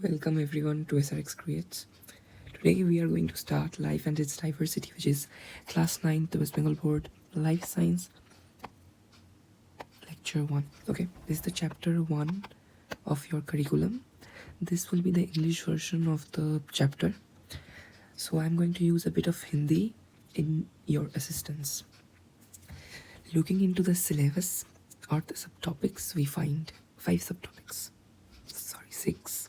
Welcome everyone to SRX Creates. Today we are going to start Life and its Diversity, which is Class 9th West Bengal Board Life Science Lecture 1. Okay, this is the Chapter 1 of your curriculum. This will be the English version of the chapter. So I'm going to use a bit of Hindi in your assistance. Looking into the syllabus or the subtopics, we find 5 subtopics. 6.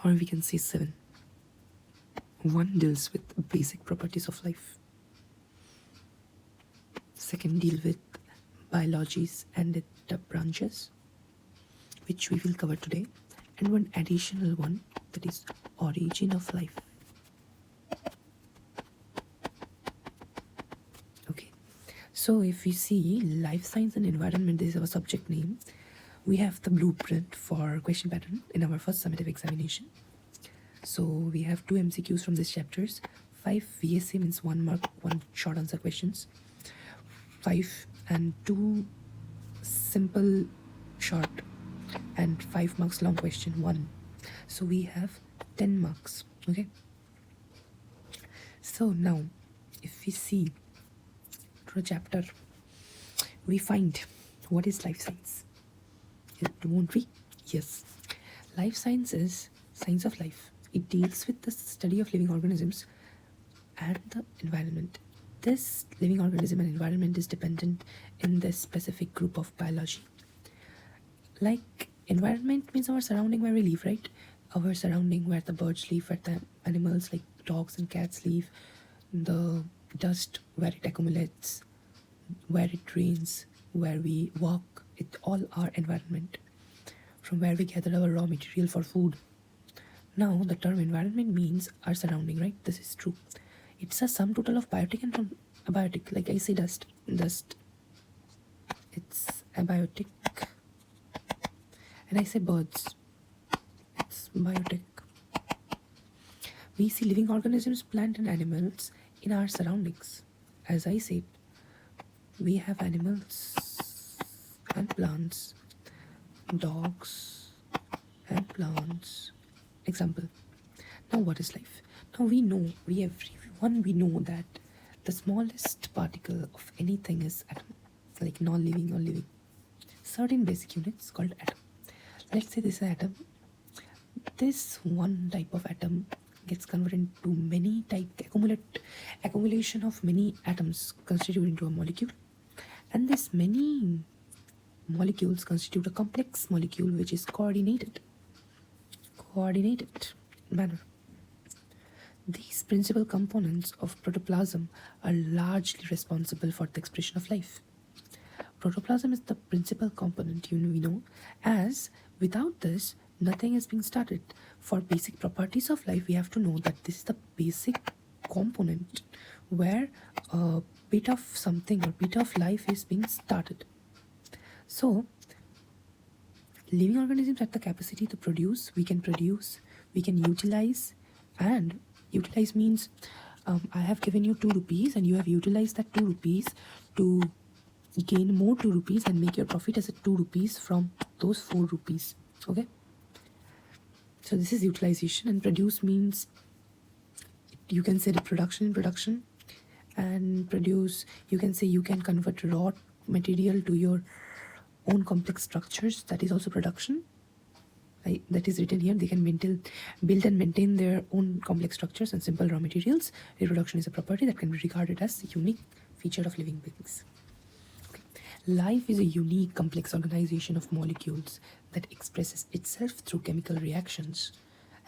Or we can say 7. One deals with basic properties of life. Second deal with biologies and its branches, which we will cover today. And one additional one, that is origin of life. Okay, so if we see life science and environment, this is our subject name. We have the blueprint for question pattern in our first summative examination. So we have 2 MCQs from these chapters. 5 VSA means 1 mark, 1 short answer questions. 5 and 2 simple short and 5 marks long question 1. So we have 10 marks. Okay. So now if we see to the chapter, we find what is life science. Won't we? Yes. Life science is science of life. It deals with the study of living organisms and the environment. This living organism and environment is dependent in this specific group of biology. Like environment means our surrounding where we live, right? Our surrounding where the birds live, where the animals like dogs and cats live, the dust where it accumulates, where it rains, where we walk. It all our environment, from where we gather our raw material for food. Now the term environment means our surrounding, right? This is true. It's a sum total of biotic and non-abiotic. Like I say dust, it's abiotic. And I say birds, it's biotic. We see living organisms, plant and animals in our surroundings. As I said, we have animals and plants, dogs and plants. Example. Now what is life? Now we know that the smallest particle of anything is atom, like non-living or living. Certain basic units called atom. Let's say this is an atom. This one type of atom gets converted into many type accumulation of many atoms constitute into a molecule, and this many molecules constitute a complex molecule which is coordinated manner. These principal components of protoplasm are largely responsible for the expression of life. Protoplasm is the principal component, we know, as without this nothing is being started. For basic properties of life, we have to know that this is the basic component where a bit of something or bit of life is being started. So living organisms have the capacity to produce, we can utilize, and utilize means I have given you 2 rupees and you have utilized that 2 rupees to gain more 2 rupees and make your profit as a 2 rupees from those 4 rupees. Okay, so this is utilization. And produce means you can say production, and produce, you can say you can convert raw material to your own complex structures. That is also production. That is written here. They can build and maintain their own complex structures and simple raw materials. Reproduction is a property that can be regarded as a unique feature of living beings. Okay. Life is a unique complex organization of molecules that expresses itself through chemical reactions.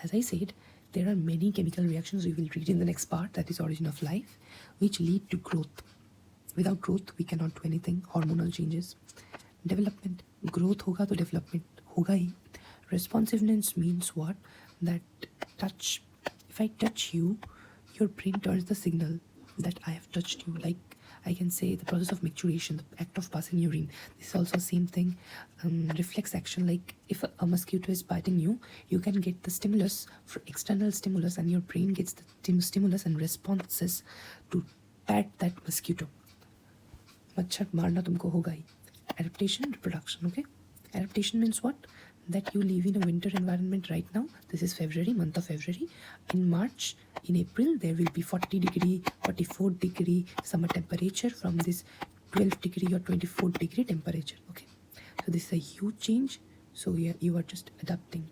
As I said, there are many chemical reactions we will read in the next part, that is origin of life, which lead to growth. Without growth, we cannot do anything. Hormonal changes. Development. Growth hoga to development hoga hi. Responsiveness means what? That touch. If I touch you, your brain turns the signal that I have touched you. Like I can say the process of maturation, the act of passing urine. This is also same thing. Reflex action. Like if a mosquito is biting you, you can get the stimulus for external stimulus, and your brain gets the stimulus and responses to pat that mosquito. Machhar marna tumko hoga hi. Adaptation, reproduction. Okay. Adaptation means what? that you live in a winter environment right now. This is February, month of February. In March, in April, there will be 40 degree, 44 degree summer temperature from this 12 degree or 24 degree temperature. Okay, so this is a huge change. So yeah, you are just adapting.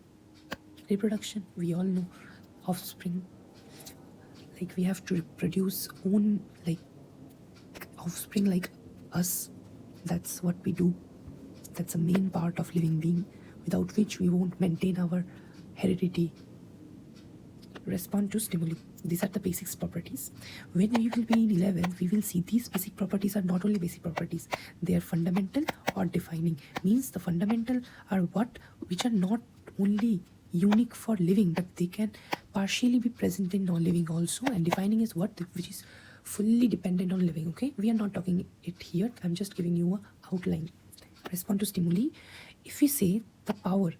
Reproduction, we all know, offspring, like we have to produce own like offspring like us. That's what we do. That's a main part of living being, without which we won't maintain our heredity. Respond to stimuli. These are the basic properties. When we will be in 11, we will see these basic properties are not only basic properties, they are fundamental or defining. Means the fundamental are what which are not only unique for living, but they can partially be present in non-living also, and defining is what which is fully dependent on living. Okay, we are not talking it here, I'm just giving you a outline. Respond to stimuli. If we say the power,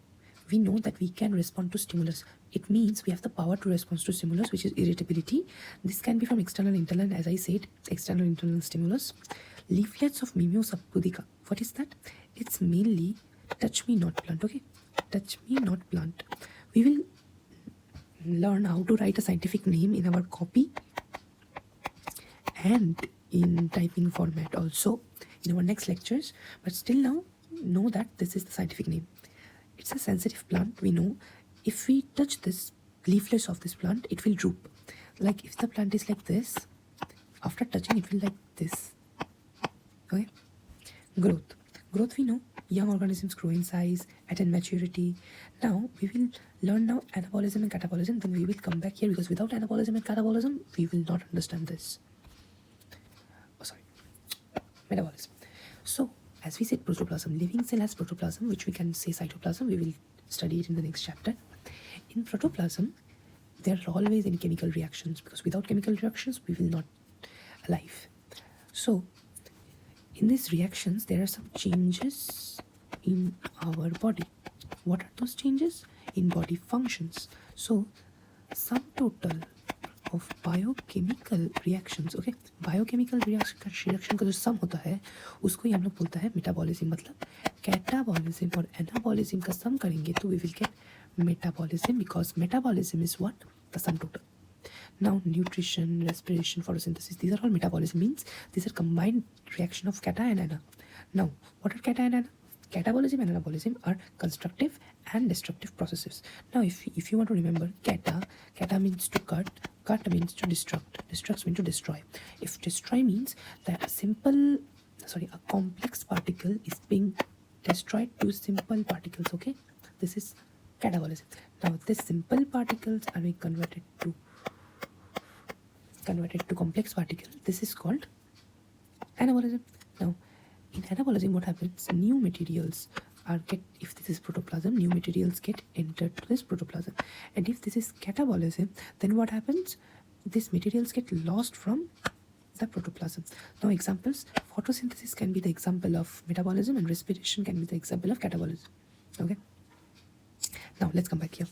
we know that we can respond to stimulus. It means we have the power to respond to stimulus, which is irritability. This can be from external, internal, as I said, external, internal stimulus. Leaflets of Mimosapudika. What is that? It's mainly touch me not plant. Okay, touch me not plant. We will learn how to write a scientific name in our copy and in typing format also in our next lectures, but still now know that this is the scientific name. It's a sensitive plant. We know if we touch this leaflets of this plant, it will droop. Like if the plant is like this, after touching it will like this. Okay. Growth, we know young organisms grow in size, attain maturity. Now we will learn now anabolism and catabolism, then we will come back here, because without anabolism and catabolism we will not understand this. Metabolism. So as we said, protoplasm, living cell has protoplasm, which we can say cytoplasm. We will study it in the next chapter. In protoplasm, there are always any chemical reactions, because without chemical reactions we will not alive. So in these reactions there are some changes in our body. What are those changes? In body functions. So sum total of biochemical reactions. Okay, biochemical reaction का जो सम होता है उसको ही हम लोग बोलता है metabolism. मतलब कैटाबॉलिज्म और एनाबॉलिज्म का सम करेंगे तो we will get metabolism, because metabolism is what? The sum total. Now nutrition, respiration, photosynthesis, these are all metabolism. Means these are combined reaction of kata and ana. Now what are kata and ana? Catabolism and anabolism are constructive and destructive processes. Now if you want to remember, kata means to cut means to destruct means to destroy. If destroy means that a complex particle is being destroyed to simple particles. Okay, this is catabolism. Now these simple particles are being converted to complex particles. This is called anabolism. Now in anabolism what happens? New materials if this is protoplasm, new materials get entered to this protoplasm. And if this is catabolism, then what happens? These materials get lost from the protoplasm. Now examples, photosynthesis can be the example of metabolism, and respiration can be the example of catabolism. Okay, now let's come back here.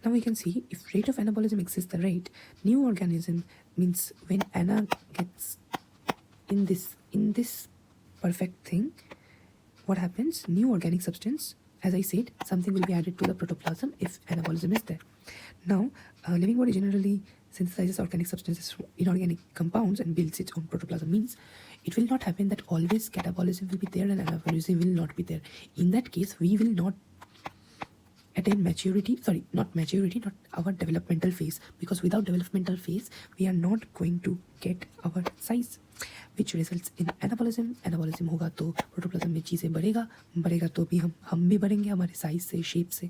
Now we can see if rate of anabolism exceeds the rate, new organism, means when ana gets in this perfect thing, what happens? New organic substance, as I said, something will be added to the protoplasm if anabolism is there. Now living body generally synthesizes organic substances, inorganic compounds, and builds its own protoplasm. Means it will not happen that always catabolism will be there and anabolism will not be there. In that case we will not attain maturity, not our developmental phase, because without developmental phase we are not going to get our size, which results in anabolism. anabolism होगा तो protoplasm में चीज़ें बढ़ेगा तो भी हम भी बढ़ेंगे हमारे साइज से, शेप से.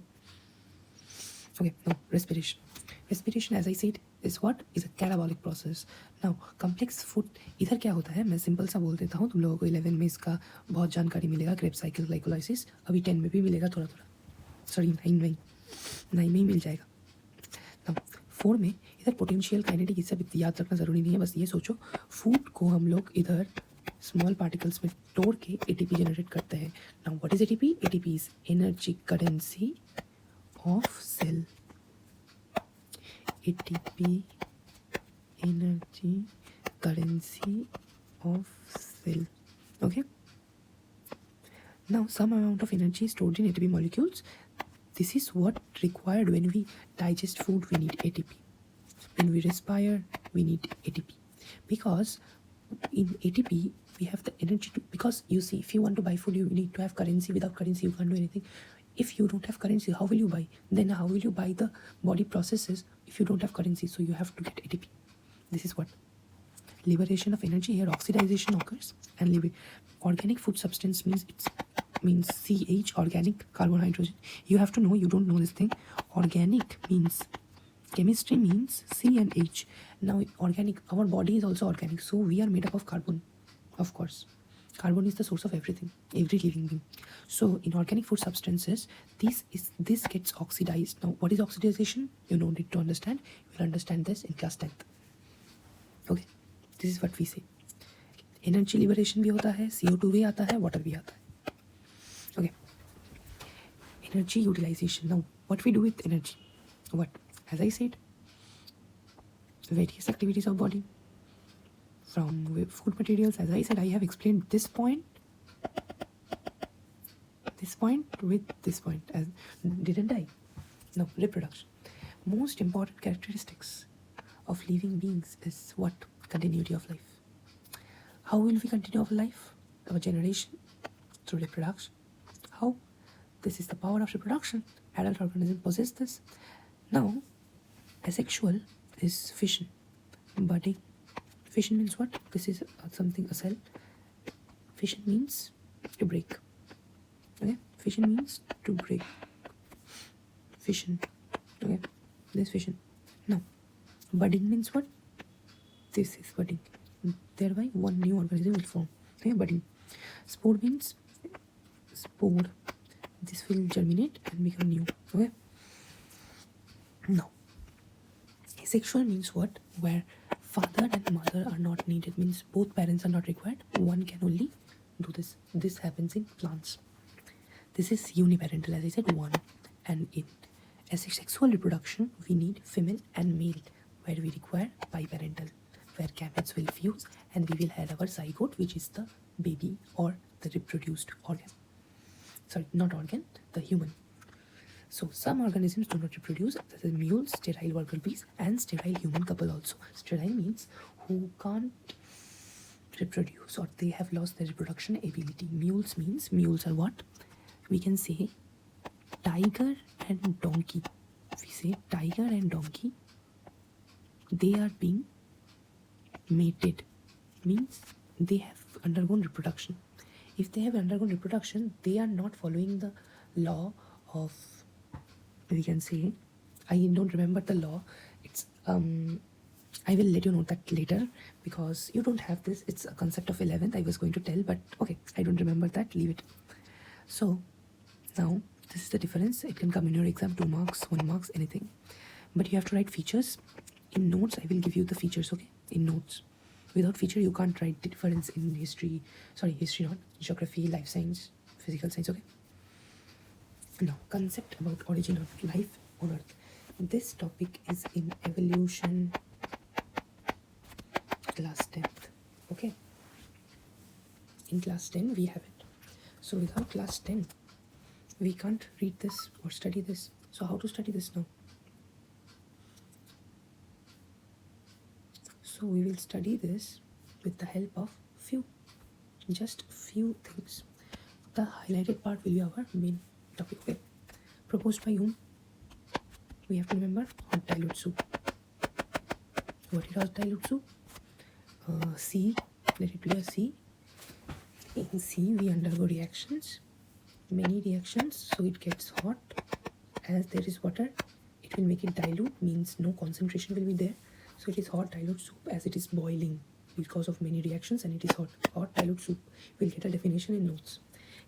Okay, now respiration as I said is what? Is a catabolic process. Now complex food, इधर क्या होता है मैं सिंपल सा बोल देता हूँ, तुम लोगों को 11 में इसका बहुत जानकारी मिलेगा. क्रेब्स साइकिल, ग्लाइकोलाइसिस, अभी 10 में भी मिलेगा थोड़ा 9 में ही मिल जाएगा. Now 4 में इधर पोटेंशियल काइनेटिक, ये सब याद रखना ज़रूरी नहीं है, बस ये सोचो फूड को हम लोग इधर स्मॉल पार्टिकल्स में तोड़ के एटीपी जनरेट करते हैं. Now what is ATP? ATP is energy currency of cell. ATP energy currency of cell. Okay, now some amount of energy is stored in ATP molecules. This is what required when we digest food, we need ATP. When we respire, we need ATP. Because in ATP, we have the energy to, because you see, if you want to buy food, you need to have currency. Without currency, you can't do anything. If you don't have currency, how will you buy? Then how will you buy the body processes if you don't have currency? So you have to get ATP. This is what liberation of energy. Here oxidization occurs, and organic food substance means CH, organic, carbon, hydrogen. You have to know, you don't know this thing. Organic means, chemistry means C and H. Now organic, our body is also organic, so we are made up of carbon, of course. Carbon is the source of everything, every living being. So in organic food substances, this gets oxidized. Now what is oxidization? You don't need to understand. You will understand this in class 10th. Okay, this is what we say. Energy liberation भी होता है, CO2 भी आता है, water भी आता है. Okay, energy utilization. Now what we do with energy? What? As I said, various activities of body. From food materials, as I said, I have explained this point with this point, as didn't I? No, reproduction. Most important characteristics of living beings is what? Continuity of life. How will we continue our life? Our generation? Through reproduction. How? This is the power of reproduction. Adult organisms possess this. Now, asexual is fission, budding. Fission means what? This is something, a cell. Fission means to break. Okay? Fission means to break. Fission. Okay? This fission. Now, budding means what? This is budding. Thereby, one new organism will form. Okay? Budding. Spore means spore. This will germinate and become new. Okay? Now, asexual means what? Where father and mother are not needed, means both parents are not required. One can only do this. This happens in plants. This is uniparental, as I said, one. And in asexual reproduction, we need female and male, where we require biparental, where gametes will fuse and we will have our zygote, which is the baby or the reproduced organ. Sorry, not organ, the human. So some organisms do not reproduce, that is mules, sterile worker bees, and sterile human couple also. Sterile means who can't reproduce or they have lost their reproduction ability. Mules means, mules are what? We can say tiger and donkey. If we say tiger and donkey, they are being mated. Means they have undergone reproduction. If they have undergone reproduction, they are not following the law of, we can say, I don't remember the law. It's I will let you know that later because you don't have this. It's a concept of 11th. I was going to tell, but okay, I don't remember that. Leave it. So now this is the difference. It can come in your exam, 2 marks, 1 marks, anything. But you have to write features. In notes, I will give you the features, okay? In notes. Without feature, you can't write the difference in history. Sorry, history not. Geography, life science, physical science, okay? Now, concept about origin of life on Earth. This topic is in evolution class 10th, okay? In class 10, we have it. So without class 10, we can't read this or study this. So how to study this now? So we will study this with the help of just few things. The highlighted part will be our main topic. Okay? Proposed by whom? We have to remember hot dilute soup. What is hot dilute soup? C, let it be a C. In C, we undergo reactions, many reactions, so it gets hot. As there is water, it will make it dilute, means no concentration will be there. So it is hot dilute soup as it is boiling because of many reactions and it is hot. Hot dilute soup. We'll get a definition in notes.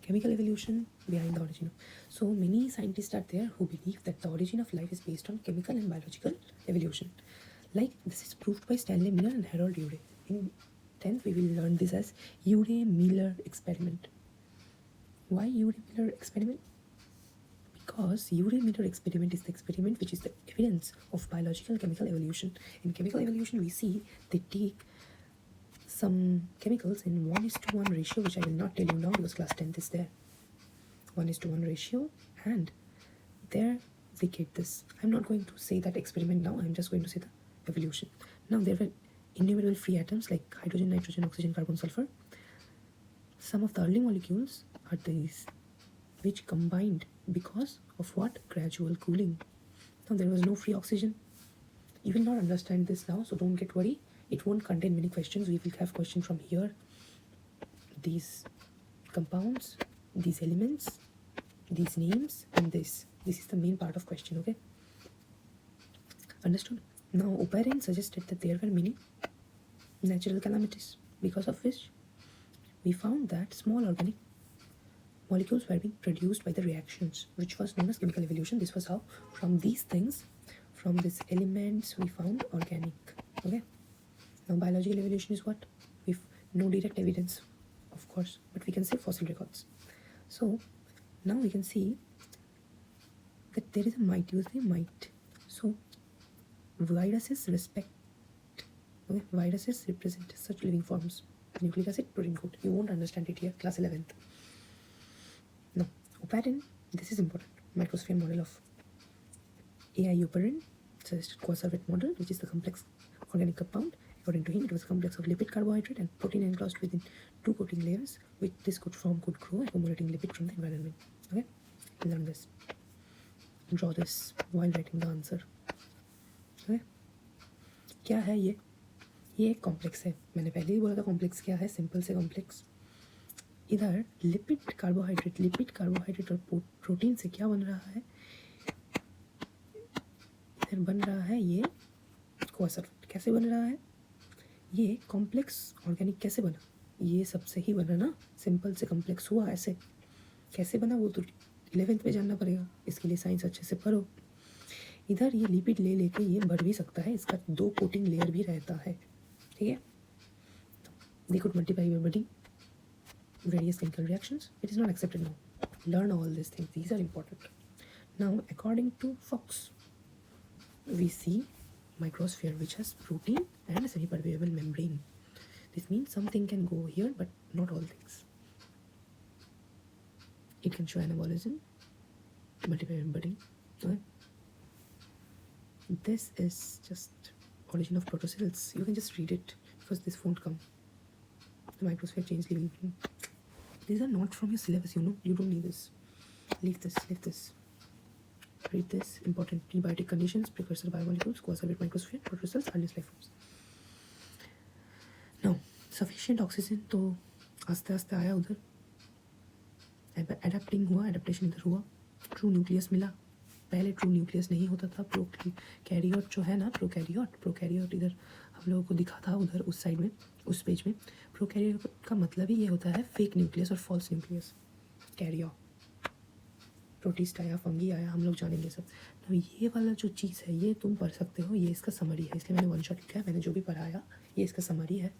Chemical evolution behind the origin. So many scientists are there who believe that the origin of life is based on chemical and biological evolution. Like this is proved by Stanley Miller and Harold Urey. In 10th, we will learn this as Urey-Miller experiment. Why Urey-Miller experiment? Because Urey-Miller experiment is the experiment which is the evidence of biological chemical evolution. In chemical evolution, we see they take some chemicals in 1:1 ratio, which I will not tell you now because class 10th is there. 1:1 ratio, and There they get this. I'm not going to say that experiment now, I'm just going to say the evolution. Now there were innumerable free atoms like hydrogen, nitrogen, oxygen, carbon, sulfur. Some of the early molecules are these, which combined because of what? Gradual cooling. Now there was no free oxygen. You will not understand this now, so don't get worried. It won't contain many questions. We will have questions from here. These compounds, these elements, these names, and this. This is the main part of question, okay? Understood? Now, Oparin suggested that there were many natural calamities, because of which we found that small organic molecules were being produced by the reactions, which was known as chemical evolution. This was how, from these things, from these elements, we found organic. Okay. Now, biological evolution is what? We've no direct evidence, of course, but we can say fossil records. So now we can see that there is a might. Use the might. So viruses viruses represent such living forms. Nucleic acid, protein code. You won't understand it here, class 11th. Now, Oparin, this is important. Microsphere model of AI Oparin suggested co-servate model, which is the complex organic compound. According to him, it was a complex of lipid, carbohydrate, and protein enclosed within two coating layers, which this could grow, accumulating lipid from the environment. Okay, learn this. Draw this while writing the answer. Okay, क्या है ये? ये एक complex है. मैंने पहले ही बोला था कॉम्प्लेक्स क्या है, सिंपल से कॉम्प्लेक्स. इधर लिपिड कार्बोहाइड्रेट और प्रोटीन से क्या बन रहा है? इधर बन रहा है ये कोसर्वेट. कैसे बन रहा है? ये कॉम्प्लेक्स ऑर्गेनिक कैसे बना? ये सबसे ही बना ना. सिंपल से कॉम्प्लेक्स हुआ ऐसे. कैसे बना वो तो 11th में जानना पड़ेगा. इसके लिए साइंस अच्छे से पढ़ो. इधर ये लिपिड ले लेके ये बढ़ भी सकता है. इसका 2 कोटिंग लेयर भी रहता है. ठीक है. They could multiply by budding various chemical reactions. It is not accepted now. Learn all these things. These are important. Now, according to Fox, we see microsphere which has protein and a semi-permeable membrane. This means something can go here, but not all things. It can show anabolism, multiply by budding. Okay. This is just origin of protocells. You can just read it because this won't come. The microsphere change living. These are not from your syllabus, you know. You don't need this. Leave this. Read this. Important prebiotic conditions, precursor biomolecules, co-servate microsphere, protocells, earliest life forms. Now, sufficient oxygen तो आस्ते आस्ते आया उधर. Adapting हुआ, adaptation इधर हुआ. True nucleus मिला. पहले ट्रू न्यूक्लियस नहीं होता था. प्रोकैरियोट जो है ना, प्रोकैरियोट इधर हम लोगों को दिखा था उधर उस साइड में, उस पेज में. प्रोकैरियोट का मतलब ही ये होता है फेक न्यूक्लियस और फॉल्स न्यूक्लियस. कैरियो, प्रोटिस्ट आया, फंगी आया, हम लोग जानेंगे सब. तो ये वाला जो चीज़ है ये तुम पढ़ सकते हो. ये इसका समरी है, इसलिए मैंने 1 शॉट लिखा है. मैंने जो भी पढ़ाया ये इसका समरी है.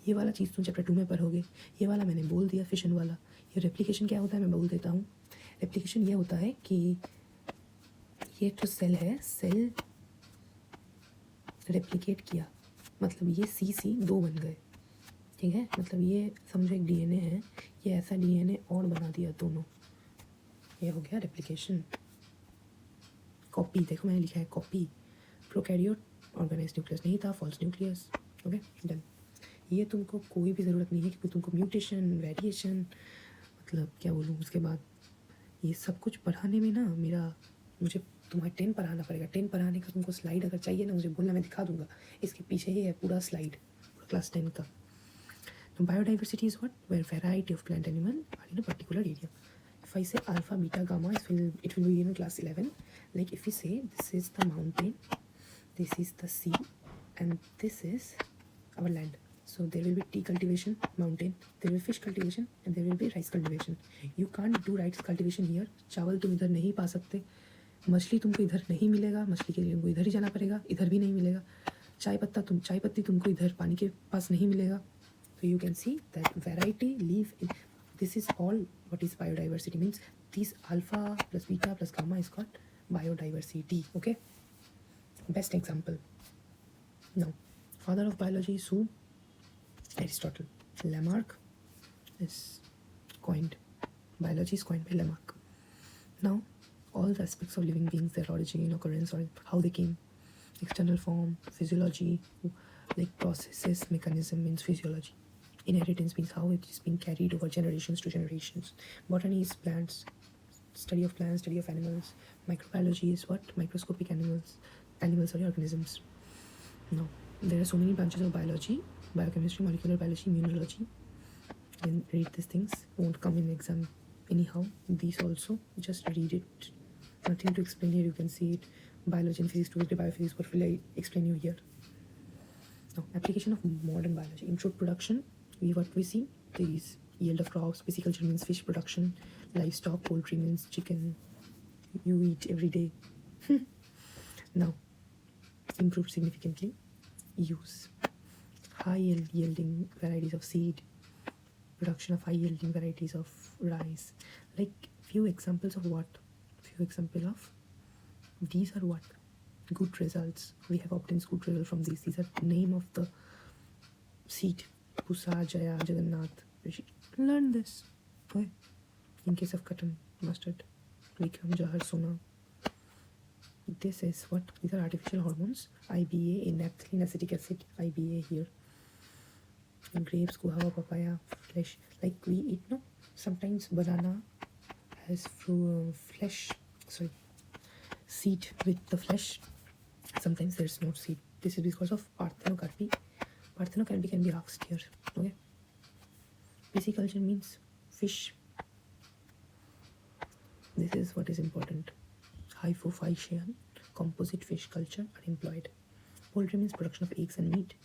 ये वाला चीज़ तुम चैप्टर 2 में पढ़ोगे. ये वाला मैंने बोल दिया, फिशन वाला. ये रेप्लिकेशन क्या होता है मैं बोल देता हूँ. रेप्लिकेशन ये होता है कि ये तो सेल है, सेल रेप्लिकेट किया, मतलब ये सी 2 बन गए. ठीक है, मतलब ये समझो एक डीएनए है, ये ऐसा डीएनए और बना दिया दोनों. ये हो गया रेप्लिकेशन. कॉपी, देखो मैंने लिखा है कॉपी. प्रोकैरियोट ऑर्गेनाइज न्यूक्लियस नहीं था, फॉल्स न्यूक्लियस. Okay, done. ये तुमको कोई भी ज़रूरत नहीं है कि तुमको म्यूटेशन, वेरिएशन, मतलब क्या बोलूँ, उसके बाद ये सब कुछ पढ़ाने में ना मुझे तुम्हें 10 पढ़ाना पड़ेगा. 10 पढ़ाने का तुमको स्लाइड अगर चाहिए ना मुझे बोलना, मैं दिखा दूंगा. इसके पीछे ही है पूरा स्लाइड, पूरा क्लास 10 का. तो biodiversity is what? Where variety of plant animal are in a particular area. If I say alpha, beta, gamma, it will be in class 11. Like if we say this is the mountain, this is the sea, and this is our land. So there will be tea cultivation, mountain. There will be fish cultivation, and there will be rice cultivation. You can't do rice cultivation here. चावल तुम इधर नहीं पा सकते. मछली तुमको इधर नहीं मिलेगा. मछली के लिए तुमको इधर ही जाना पड़ेगा. इधर भी नहीं मिलेगा. चाय पत्ती तुमको इधर पानी के पास नहीं मिलेगा. So you can see that variety live in. This is all what is biodiversity means. These alpha plus beta plus gamma is called biodiversity. Okay, best example. Now, father of biology is who? Aristotle. Lamarck is coined. Biology is coined by Lamarck. Now, all the aspects of living beings, their origin, occurrence, or how they came. External form, physiology, like processes, mechanism means physiology. Inheritance means how it is being carried over generations to generations. Botany is plants, study of plants, study of animals. Microbiology is what? Microscopic animals or organisms. No, there are so many branches of biology: biochemistry, molecular biology, immunology. And read these things, won't come in exam anyhow. These also, just read it. Nothing to explain here, you can see it. Biology and physics, 2 biophysics, what will I explain you here? Now, application of modern biology. In food production, what we see, there is yield of crops. Pisciculture means fish production. Livestock, poultry means chicken you eat every day. Now, improved significantly. Use high yielding varieties of seed, production of high yielding varieties of rice. Like few examples of what? Few example of these are what? Good results. We have obtained good results from these. These are name of the seed. Pusa, Jaya, Jagannath. Learn this. Okay. In case of cotton, mustard, Vikram, Jahar, Sona. This is what? These are artificial hormones. IBA, naphthalene acetic acid. IBA here. Grapes, guava, papaya, flesh. Like we eat, no? Sometimes banana has seed with the flesh. Sometimes there's no seed. This is because of parthenocarpy. Parthenocarpy can be asked here. Okay. Pisciculture means fish. This is what is important. Hypophysian, composite fish culture are employed. Poultry means production of eggs and meat.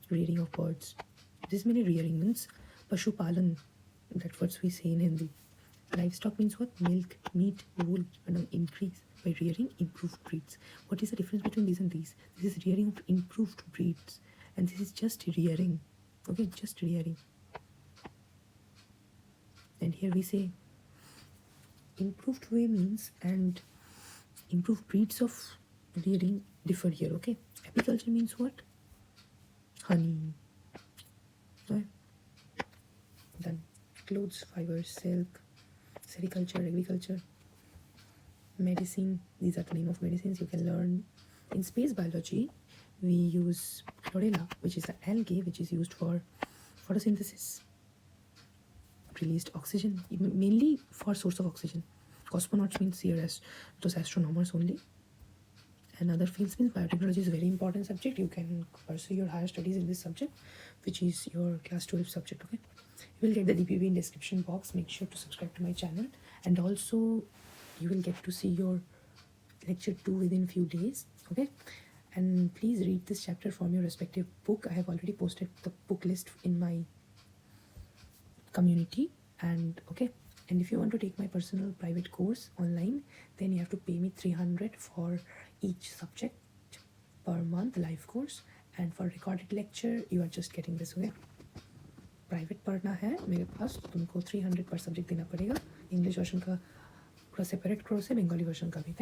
Rearing of birds. This many rearing means pashupalan. That's what we say in Hindi. Livestock means what? Milk, meat, wool, and increase. By rearing improved breeds. What is the difference between these and these? This is rearing of improved breeds, and this is just rearing. Okay, just rearing. And here we say improved way means, and improved breeds of rearing differ here. Okay, apiculture means what? Honey. Okay. Then clothes, fibers, silk, sericulture, agriculture. Medicine, these are the name of medicines you can learn. In space biology, we use chlorella, which is the algae which is used for photosynthesis. Released oxygen, mainly for source of oxygen. Cosmonauts means here as those astronomers only. And other fields means biotechnology is a very important subject. You can pursue your higher studies in this subject, which is your class 12 subject. Okay, you will get the DPV in description box. Make sure to subscribe to my channel, and also you will get to see your lecture 2 within few days. Okay, and please read this chapter from your respective book. I have already posted the book list in my community. And okay, and if you want to take my personal private course online, then you have to pay me 300 for each subject per month, live course. And for recorded lecture you are just getting this. Okay, private पढ़ना है मेरे पास, तुमको 300 पर subject देना पड़ेगा. English version का पूरा separate course है, बंगाली वर्जन का भी.